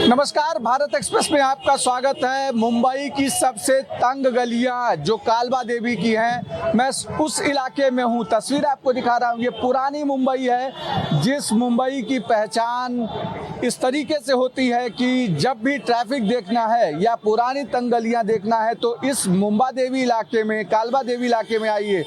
नमस्कार, भारत एक्सप्रेस में आपका स्वागत है। मुंबई की सबसे तंग गलियां जो कालवा देवी की हैं, मैं उस इलाके में हूं। तस्वीर आपको दिखा रहा हूं। ये पुरानी मुंबई है, जिस मुंबई की पहचान इस तरीके से होती है कि जब भी ट्रैफिक देखना है या पुरानी तंग गलियां देखना है तो इस मुंबा देवी इलाके में, कालवा देवी इलाके में आइए।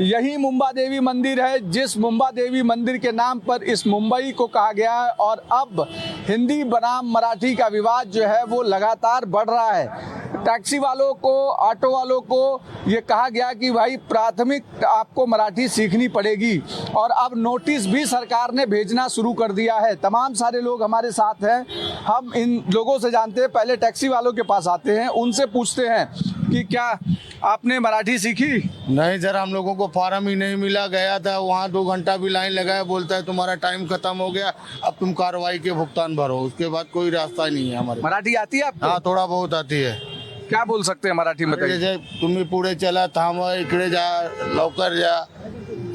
यही मुंबा देवी मंदिर है, जिस मुंबा देवी मंदिर के नाम पर इस मुंबई को कहा गया है। और अब हिंदी बनाम मराठी का विवाद जो है वो लगातार बढ़ रहा है। टैक्सी वालों को, ऑटो वालों को ये कहा गया कि भाई प्राथमिक आपको मराठी सीखनी पड़ेगी, और अब नोटिस भी सरकार ने भेजना शुरू कर दिया है। तमाम सारे लोग हमारे साथ हैं, हम इन लोगों से जानते हैं। पहले टैक्सी वालों के पास आते हैं, उनसे पूछते हैं कि क्या आपने मराठी सीखी? नहीं सर, हम लोगों को फॉर्म ही नहीं मिला। गया था वहाँ 2 घंटा भी लाइन लगाया, बोलता है तुम्हारा टाइम खत्म हो गया, अब तुम कार्रवाई के भुगतान भरो। उसके बाद कोई रास्ता नहीं है हमारे। मराठी आती है आपको? हाँ, थोड़ा बहुत आती है। क्या बोल सकते हैं मराठी में? जैसे तुम्ही पुढे चला, थांब, इकडे जा, लवकर जा,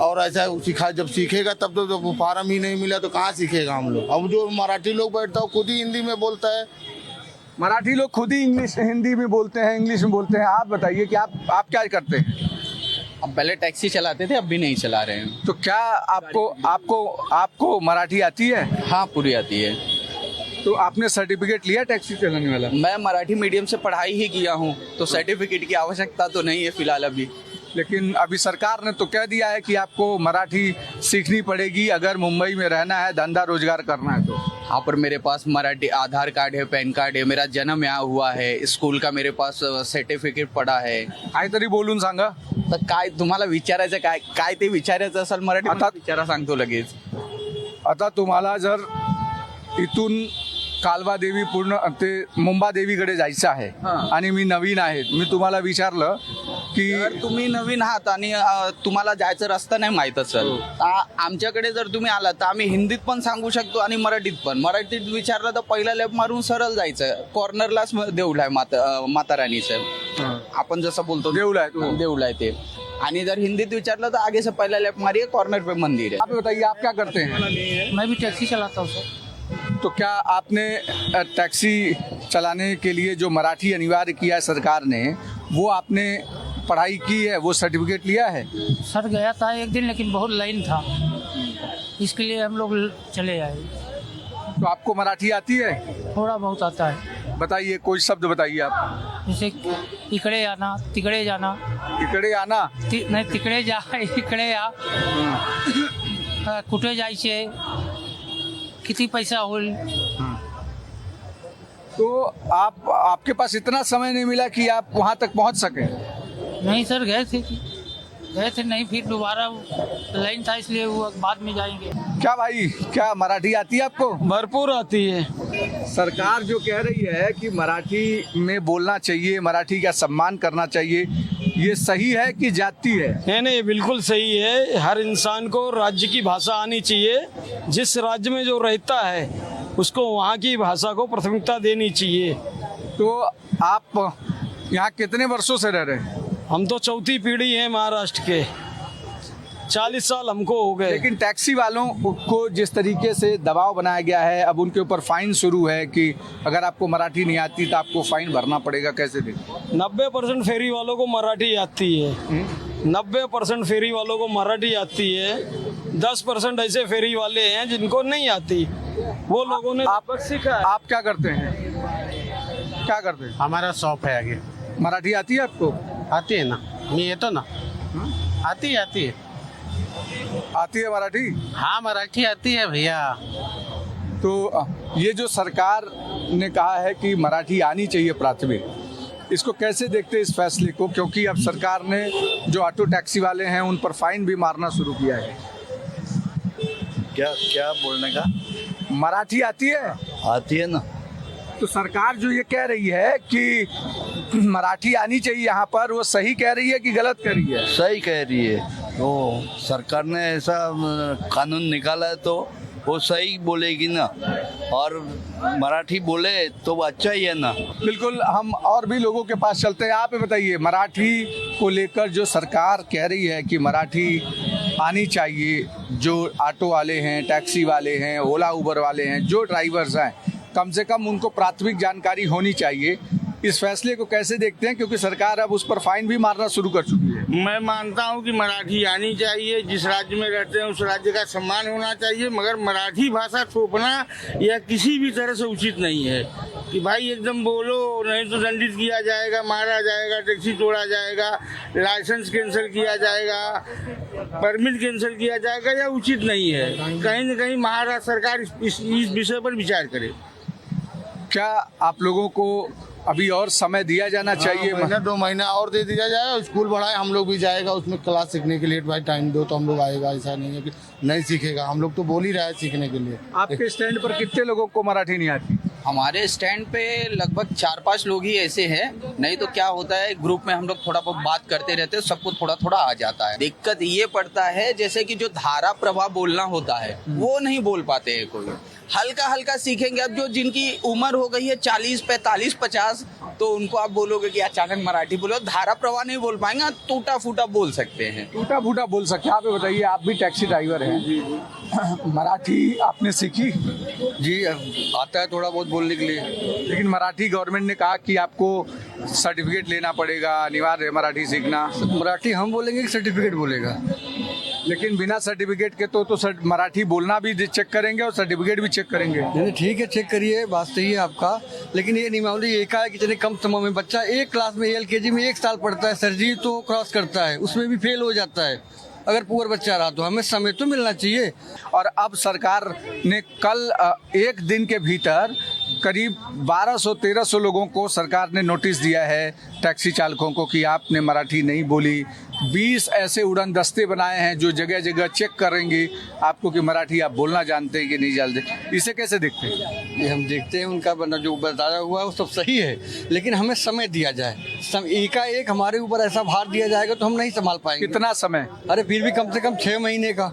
और ऐसा सिखा। जब सीखेगा तब तो, जब फॉर्म ही नहीं मिला तो कहाँ सीखेगा हम लोग। अब जो मराठी लोग बैठता है खुद ही हिंदी में बोलता है। मराठी लोग खुद ही हिंदी में बोलते हैं, इंग्लिश में बोलते हैं। आप बताइए कि आप क्या करते हैं? अब पहले टैक्सी चलाते थे, अब भी नहीं चला रहे हैं। तो क्या आपको मराठी आती है? हाँ, पूरी आती है। तो आपने सर्टिफिकेट लिया टैक्सी चलाने वाला? मैं मराठी मीडियम से पढ़ाई ही किया हूँ, तो सर्टिफिकेट की आवश्यकता तो नहीं है फिलहाल अभी। लेकिन अभी सरकार ने तो कह दिया है कि आपको मराठी सीखनी पड़ेगी अगर मुंबई में रहना है, धंधा रोजगार करना है तो। हाँ, पर मेरे पास मराठी आधार कार्ड है, पैन कार्ड है, मेरा जन्म यहाँ हुआ है, स्कूल का मेरे पास सर्टिफिकेट पडा आहे. काहीतरी बोलून सांगा. तर काय तुम्हाला विचारायचं, काय ते विचारायचं असेल मराठी आता विचारा, सांगतो लगेच. आता तुम्हाला जर इथून कालवा देवी पूर्ण ते मुंबा देवीकडे जायचं आहे आणि मी नवीन आहे, मी तुम्हाला विचारलं की तुम्ही नवीन आहात आणि तुम्हाला जायचं रस्ता नाही माहीत असेल, आमच्याकडे जर तुम्ही आलात तर आम्ही हिंदीत पण सांगू शकतो आणि मराठीत पण. मराठीत विचारलं तर पहिला लेफ्ट मारून सरळ जायचं, कॉर्नरलाच देऊळ आहे माता रानीचं. आपण जसं बोलतो देऊळ आहे, देऊळ आहे ते. आणि जर हिंदीत विचारलं तर आगे से पहला लेफ्ट मारिए, कॉर्नर पे मंदिर है. आप बताइए, आप क्या करते हैं? मैं भी टैक्सी चलाता हूँ सर. तो क्या आपने टैक्सी चलाने के लिए जो मराठी अनिवार्य किया है सरकार ने, वो आपने पढ़ाई की है, वो सर्टिफिकेट लिया है? सर गया था एक दिन, लेकिन बहुत लाइन था, इसके लिए हम लोग चले आए. तो आपको मराठी आती है? थोड़ा बहुत आता है. बताइए, कोई शब्द बताइए आप. जैसे इकडे आना, तिकडे जाना. इकडे आना? नाही, तिकडे जा, इकडे या. कुठे जायचे, किती पैसा होईल. तो आपके पास इतना समय नहीं मिला कि आप वहाँ तक पहुँच सके? नहीं सर, गए थे नहीं, फिर दोबारा लाइन था, इसलिए वो बाद में जाएंगे. क्या भाई, क्या मराठी आती है आपको? भरपूर आती है. सरकार जो कह रही है कि मराठी में बोलना चाहिए, मराठी का सम्मान करना चाहिए, ये सही है कि जाती है? नहीं, बिल्कुल सही है. हर इंसान को राज्य की भाषा आनी चाहिए. जिस राज्य में जो रहता है उसको वहाँ की भाषा को प्राथमिकता देनी चाहिए. तो आप यहाँ कितने वर्षों से रह रहे हैं? हम तो चौथी पीढ़ी हैं महाराष्ट्र के. 40 साल हमको हो गए. लेकिन टैक्सी वालों को जिस तरीके से दबाव बनाया गया है, अब उनके ऊपर फाइन शुरू है कि अगर आपको मराठी नहीं आती तो आपको फाइन भरना पड़ेगा. कैसे देखते? 90% फेरी वालों को मराठी आती है. 90% फेरी वालों को मराठी आती है. 10% ऐसे फेरी वाले हैं जिनको नहीं आती. वो लोगों ने आप सीखा. आप क्या करते हैं? क्या करते हैं? हमारा शॉप है आगे. मराठी आती है आपको? आती है ना, मी येतो ना. आती है आती है मराठी? हाँ, मराठी आती है भैया. तो ये जो सरकार ने कहा है कि मराठी आनी चाहिए प्राथमिक, इसको कैसे देखते हैं इस फैसले को? क्योंकि अब सरकार ने जो ऑटो टैक्सी वाले हैं उन पर फाइन भी मारना शुरू किया है. क्या बोलने का? मराठी आती है? आती है ना. तो सरकार जो ये कह रही है कि मराठी आनी चाहिए यहाँ पर, वो सही कह रही है कि गलत कह रही है? सही कह रही है. तो सरकार ने ऐसा कानून निकाला है तो वो सही बोलेगी ना, और मराठी बोले तो अच्छा ही है ना. बिल्कुल. हम और भी लोगों के पास चलते हैं. आप बताइए, मराठी को लेकर जो सरकार कह रही है कि मराठी आनी चाहिए। जो ऑटो वाले हैं, टैक्सी वाले हैं, ओला उबर वाले हैं, जो ड्राइवर्स हैं, कम से कम उनको प्राथमिक जानकारी होनी चाहिए। इस फैसले को कैसे देखते हैं, क्योंकि सरकार अब उस पर फाइन भी मारना शुरू कर चुकी है। मैं मानता हूं कि मराठी आनी चाहिए, जिस राज्य में रहते हैं उस राज्य का सम्मान होना चाहिए, मगर मराठी भाषा थोपना यह किसी भी तरह से उचित नहीं है कि भाई एकदम बोलो, नहीं तो दंडित किया जाएगा, मारा जाएगा, टैक्सी तोड़ा जाएगा, लाइसेंस कैंसिल किया जाएगा, परमिट कैंसिल किया जाएगा। यह उचित नहीं है। कहीं न कहीं महाराष्ट्र सरकार इस विषय पर विचार करे। क्या आप लोगों को अभी और समय दिया जाना चाहिए? महीना 2 महीना और दे दिया जाए, स्कूल बढ़ाए, हम लोग भी जाएगा उसमें क्लास सीखने के लिए। भाई टाइम दो तो हम लोग आएगा, ऐसा नहीं है कि नहीं सीखेगा। हम लोग तो बोल ही रहे हैं सीखने के लिए। आपके स्टैंड पर कितने लोगों को मराठी नहीं आती? हमारे स्टैंड पे लगभग 4-5 लोग ही ऐसे हैं। नहीं तो क्या होता है, ग्रुप में हम लोग थोड़ा बहुत बात करते रहते हैं, सबको थोड़ा थोड़ा आ जाता है। दिक्कत ये पड़ता है जैसे कि जो धारा प्रवाह बोलना होता है वो नहीं बोल पाते हैं कोई। हल्का हल्का सीखेंगे। अब जो जिनकी उम्र हो गई है 40, 45, 50, तो उनको आप बोलोगे कि अचानक मराठी बोलो, धारा प्रवाह नहीं बोल पाएंगे, टूटा फूटा बोल सकते हैं। टूटा फूटा बोल सकते हैं। आप ये बताइए, आप भी टैक्सी ड्राइवर हैं, मराठी आपने सीखी? जी आता है थोड़ा बहुत बोलने के लिए। लेकिन मराठी गवर्नमेंट ने कहा कि आपको सर्टिफिकेट लेना पड़ेगा, अनिवार्य है मराठी सीखना। मराठी हम बोलेंगे कि सर्टिफिकेट बोलेगा? लेकिन बिना सर्टिफिकेट के तो मराठी बोलना भी चेक करेंगे और सर्टिफिकेट भी चेक करेंगे। नहीं ठीक है, चेक करिए, बात सही है आपका। लेकिन ये नियमावली एक है कि इतने कम समय में बच्चा एक क्लास में LKG में 1 साल पढ़ता है, सर्जी तो क्रॉस करता है, उसमें भी फेल हो जाता है। अगर पुअर बच्चा रहा तो हमें समय तो मिलना चाहिए। और अब सरकार ने कल एक दिन के भीतर करीब 1200-1300 लोगों को सरकार ने नोटिस दिया है, टैक्सी चालकों को, कि आपने मराठी नहीं बोली। 20 ऐसे उड़न दस्ते बनाए हैं जो जगह जगह चेक करेंगे आपको कि मराठी आप बोलना जानते हैं कि नहीं जानते। इसे कैसे देखते हैं? ये हम देखते हैं उनका बना जो बताया हुआ है वो सब सही है, लेकिन हमें समय दिया जाए। एकाएक हमारे ऊपर ऐसा भार दिया जाएगा तो हम नहीं संभाल पाएंगे। कितना समय? अरे फिर भी कम से कम 6 महीने का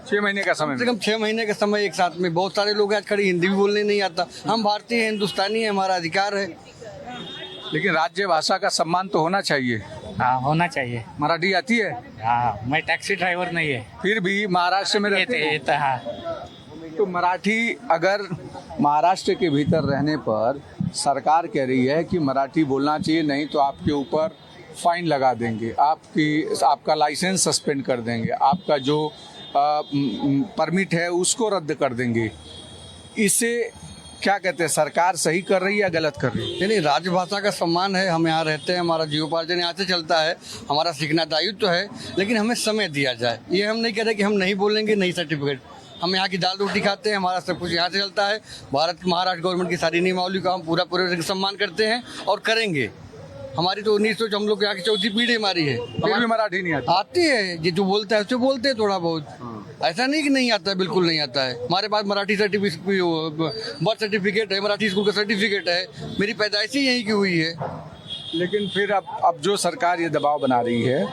6 महीने का समय? कम से कम 6 महीने का समय एक साथ में। बहुत सारे लोग आज खड़े हिंदी भी बोलने नहीं आता। हम भारतीय हैं, हिंदुस्तानी है, हमारा अधिकार है। लेकिन राज्य भाषा का सम्मान तो होना चाहिए। हाँ होना चाहिए। मराठी आती है? हाँ मैं टैक्सी ड्राइवर नहीं है। फिर भी महाराष्ट्र में रहते हैं। ये हाँ। तो मराठी, अगर महाराष्ट्र के भीतर रहने पर सरकार कह रही है कि मराठी बोलना चाहिए, नहीं तो आपके ऊपर फाइन लगा देंगे, आपका लाइसेंस सस्पेंड कर देंगे, आपका जो परमिट है उसको रद्द कर देंगे, इसे क्या कहते हैं? सरकार सही कर रही है या गलत कर रही है? नहीं, राजभाषा का सम्मान है। हम यहाँ रहते हैं, हमारा जीवोपार्जन यहाँ से चलता है, हमारा सीखना दायित्व तो है, लेकिन हमें समय दिया जाए। ये हम नहीं कह रहे कि हम नहीं बोलेंगे, नहीं सर्टिफिकेट। हम यहाँ की दाल रोटी खाते हैं, हमारा सब कुछ यहाँ से चलता है। महाराष्ट्र गवर्नमेंट की सारी नियमावली का हम पूरे सम्मान करते हैं और करेंगे। हमारी तो 1900 हम लोग यहाँ की 4थी पीढ़ी हमारी है। फिर भी मराठी नहीं आती है, ये जो बोलता है उससे बोलते हैं थोड़ा बहुत। ऐसा नहीं कि नहीं आता है, बिल्कुल नहीं आता है। हमारे पास मराठी सर्टिफिकेट, बर्थ सर्टिफिकेट है, मराठी स्कूल का सर्टिफिकेट है, मेरी पैदाइश ही यहीं की हुई है। लेकिन फिर अब जो सरकार ये दबाव बना रही है,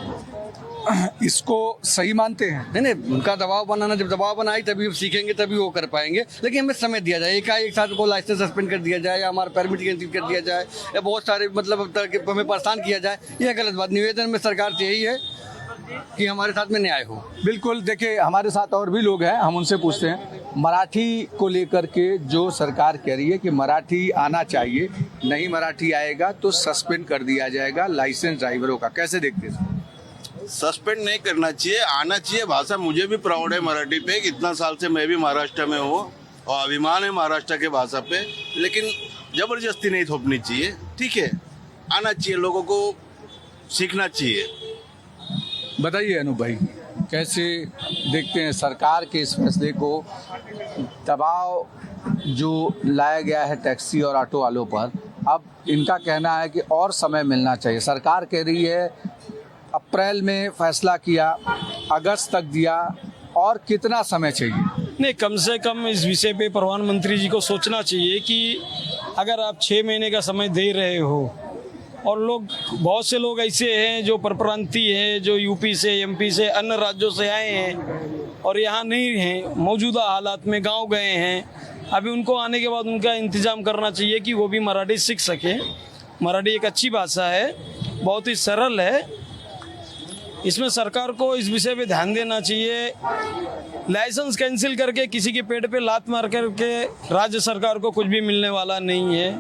इसको सही मानते हैं? नहीं, उनका दबाव बनाना, जब दबाव बनाई तभी वो सीखेंगे, तभी वो कर पाएंगे। लेकिन हमें समय दिया जाए। एक साथ को लाइसेंस सस्पेंड कर दिया जाए या हमारा परमिट कैंसिल कर दिया जाए या बहुत सारे मतलब हमें परेशान किया जाए, यह गलत बात। निवेदन में सरकार से यही है कि हमारे साथ में न्याय हो। बिल्कुल। देखिए, हमारे साथ और भी लोग हैं, हम उनसे पूछते हैं। मराठी को लेकर के जो सरकार कह रही है कि मराठी आना चाहिए, नहीं मराठी आएगा तो सस्पेंड कर दिया जाएगा लाइसेंस ड्राइवरों का, कैसे देखते हैं? सस्पेंड नहीं करना चाहिए, आना चाहिए। भाषा मुझे भी प्राउड है मराठी पे, इतना साल से मैं भी महाराष्ट्र में हूँ और अभिमान है महाराष्ट्र के भाषा पे, लेकिन जबरदस्ती नहीं थोपनी चाहिए। ठीक है, आना चाहिए, लोगों को सीखना चाहिए। बताइए अनूप भाई, कैसे देखते हैं सरकार के इस फैसले को? दबाव जो लाया गया है टैक्सी और ऑटो वालों पर, अब इनका कहना है कि और समय मिलना चाहिए। सरकार कह रही है अप्रैल में फैसला किया, अगस्त तक दिया, और कितना समय चाहिए? नहीं, कम से कम इस विषय पे प्रधानमंत्री जी को सोचना चाहिए कि अगर आप 6 महीने का समय दे रहे हो और बहुत से लोग ऐसे हैं जो परप्रांतीय हैं, जो यूपी से, एमपी से, अन्य राज्यों से आए हैं और यहाँ नहीं हैं, मौजूदा हालात में गांव गए हैं। अभी उनको आने के बाद उनका इंतज़ाम करना चाहिए कि वो भी मराठी सीख सकें। मराठी एक अच्छी भाषा है, बहुत ही सरल है इसमें सरकार को इस विषय पे ध्यान देना चाहिए। लाइसेंस कैंसिल करके किसी के पेट पे लात मार करके राज्य सरकार को कुछ भी मिलने वाला नहीं है।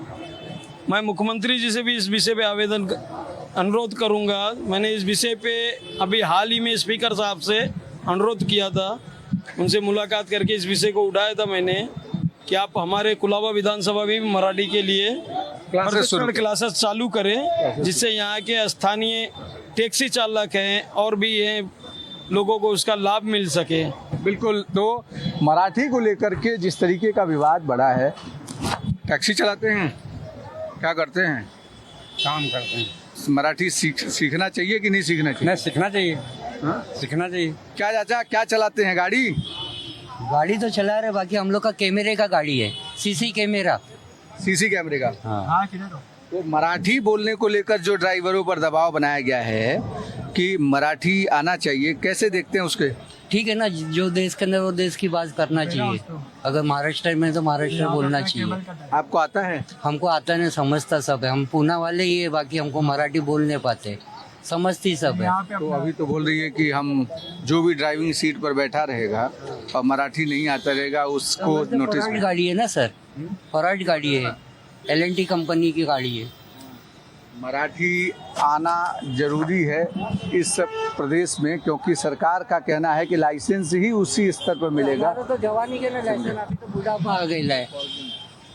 मैं मुख्यमंत्री जी से भी इस विषय पे अनुरोध करूंगा। मैंने इस विषय पे अभी हाल ही में स्पीकर साहब से अनुरोध किया था, उनसे मुलाकात करके इस विषय को उठाया था मैंने कि आप हमारे कुलाबा विधानसभा में मराठी के लिए क्लासेस चालू करें, जिससे यहाँ के स्थानीय टैक्सी चालक हैं और भी हैं लोगों को उसका लाभ मिल सके। बिल्कुल। तो मराठी को लेकर के जिस तरीके का विवाद बढ़ा है, टैक्सी चलाते हैं, क्या करते हैं, काम करते हैं। मराठी सीखना चाहिए कि नहीं सीखना चाहिए? नहीं, सीखना चाहिए। हाँ? सीखना चाहिए। क्या चाचा, क्या चलाते हैं गाड़ी? गाड़ी तो चला रहे, बाकी हम लोग का कैमरे का गाड़ी है, सीसी कैमरा। सीसी कैमरे का। हाँ। तो मराठी बोलने को लेकर जो ड्राइवरों पर दबाव बनाया गया है कि मराठी आना चाहिए, कैसे देखते हैं उसके? ठीक है ना, जो देश के अंदर वो देश की बात करना चाहिए। अगर महाराष्ट्र में तो महाराष्ट्र बोलना चाहिए। आपको आता है? हमको आता नहीं, समझता सब है। हम पूना वाले ही है, बाकी हमको मराठी बोल नहीं पाते, समझती सब है। तो अभी तो बोल रही है कि हम जो भी ड्राइविंग सीट पर बैठा रहेगा और मराठी नहीं आता रहेगा उसको नोटिस। फराट गाड़ी है ना सर, फराट गाड़ी है, LNT कंपनी की गाड़ी है। मराठी आना जरूरी है इस प्रदेश में, क्योंकि सरकार का कहना है कि लाइसेंस ही उसी स्तर पर मिलेगा। तो जवानी के ना लाइसेंस, अभी तो बुढ़ापा आ गया है।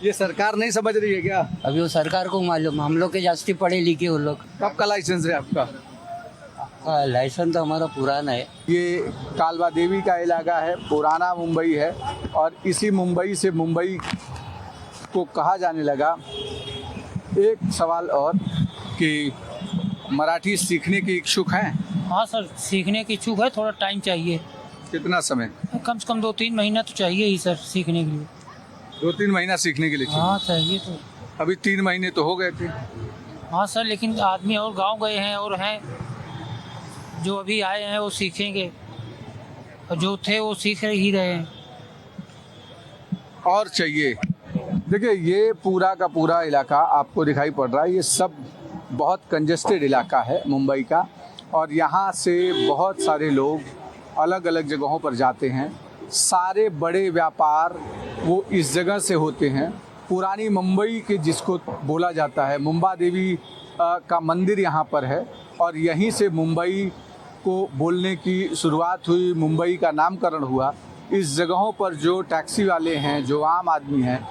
ये सरकार नहीं समझ रही है क्या? अभी वो सरकार को मालूम, हम लोग के जास्ती पढ़े लिखे वो लोग। कब का लाइसेंस है आपका? लाइसेंस तो हमारा पुराना है। ये कालवा देवी का इलाका है, पुराना मुंबई है, और इसी मुंबई से मुंबई को कहा जाने लगा। एक सवाल और कि मराठी सीखने के इच्छुक हैं? हाँ सर, सीखने की इच्छुक है, थोड़ा टाइम चाहिए, कितना समय? कम से कम 2-3 महीना तो चाहिए ही सर सीखने के लिए। 2-3 महीना सीखने के लिए चाहिए। हाँ चाहिए तो। अभी 3 महीने तो हो गए थे। हाँ सर, लेकिन आदमी और गांव गए हैं और हैं जो अभी आए हैं वो सीखेंगे, और जो थे वो सीख ही रहे हैं। और चाहिए। देखिए, ये पूरा का पूरा इलाका आपको दिखाई पड़ रहा है, ये सब बहुत कंजेस्टेड इलाका है मुंबई का, और यहाँ से बहुत सारे लोग अलग अलग जगहों पर जाते हैं। सारे बड़े व्यापार वो इस जगह से होते हैं। पुरानी मुंबई के जिसको बोला जाता है, मुंबा देवी का मंदिर यहाँ पर है, और यहीं से मुंबई को बोलने की शुरुआत हुई, मुंबई का नामकरण हुआ। इस जगहों पर जो टैक्सी वाले हैं, जो आम आदमी हैं,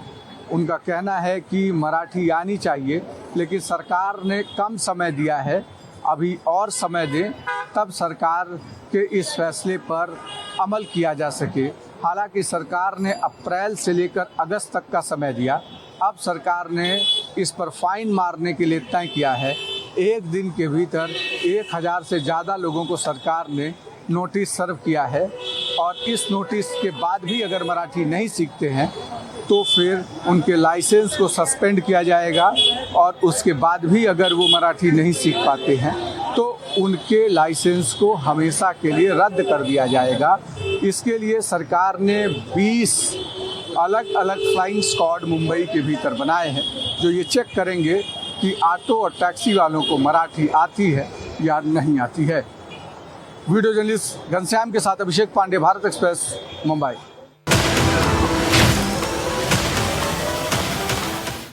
उनका कहना है कि मराठी आनी चाहिए, लेकिन सरकार ने कम समय दिया है, अभी और समय दें तब सरकार के इस फैसले पर अमल किया जा सके। हालांकि सरकार ने अप्रैल से लेकर अगस्त तक का समय दिया, अब सरकार ने इस पर फाइन मारने के लिए तय किया है। एक दिन के भीतर 1000 से ज़्यादा लोगों को सरकार ने नोटिस सर्व किया है, और इस नोटिस के बाद भी अगर मराठी नहीं सीखते हैं तो फिर उनके लाइसेंस को सस्पेंड किया जाएगा, और उसके बाद भी अगर वो मराठी नहीं सीख पाते हैं तो उनके लाइसेंस को हमेशा के लिए रद्द कर दिया जाएगा। इसके लिए सरकार ने 20 अलग अलग फ्लाइंग स्क्वाड मुंबई के भीतर बनाए हैं, जो ये चेक करेंगे कि ऑटो और टैक्सी वालों को मराठी आती है या नहीं आती है। वीडियो जर्नलिस्ट घनश्याम के साथ अभिषेक पांडे, भारत एक्सप्रेस, मुंबई।